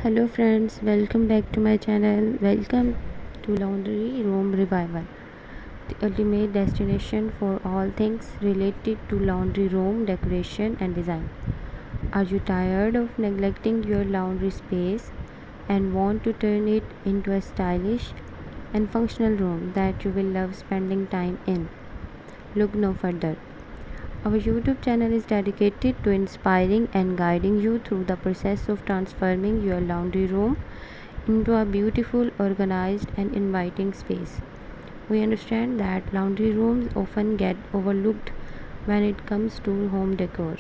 Hello friends, welcome back to my channel. Welcome to Laundry Room Revival, the ultimate destination for all things related to laundry room decoration and design. Are you tired of neglecting your laundry space and want to turn it into a stylish and functional room that you will love spending time in? Look no further. Our YouTube channel is dedicated to inspiring and guiding you through the process of transforming your laundry room into a beautiful, organized, and inviting space. We understand that laundry rooms often get overlooked when it comes to home decor,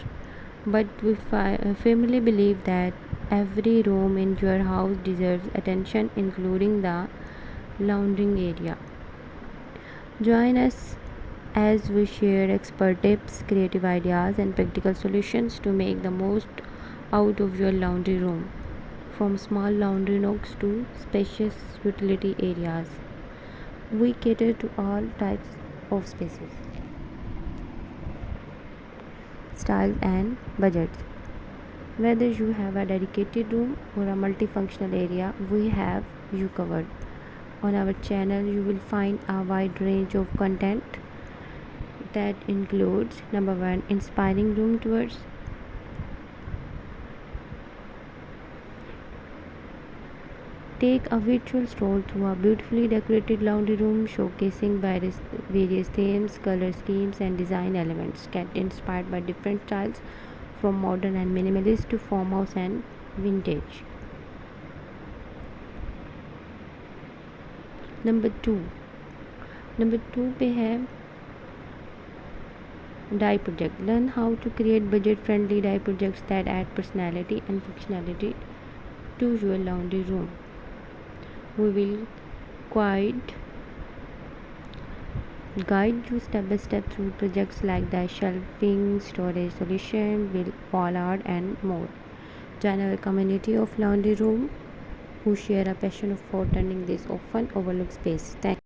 but we firmly believe that every room in your house deserves attention, including the laundering area. Join us as we share expert tips, creative ideas, and practical solutions to make the most out of your laundry room. From small laundry nooks to spacious utility areas, we cater to all types of spaces, styles, and budgets. Whether you have a dedicated room or a multifunctional area, we have you covered. On our channel, you will find a wide range of content that includes number one, inspiring room tours. Take a virtual stroll through a beautifully decorated laundry room showcasing various themes, color schemes, and design elements. Get inspired by different styles from modern and minimalist to farmhouse and vintage. Number two, पे है dye project. Learn how to create budget-friendly dye projects that add personality and functionality to your laundry room. We will guide guide you step by step through projects like the shelving, storage solution, wall art, and more. Join our community of laundry room who share a passion for turning this often overlooked space. Thank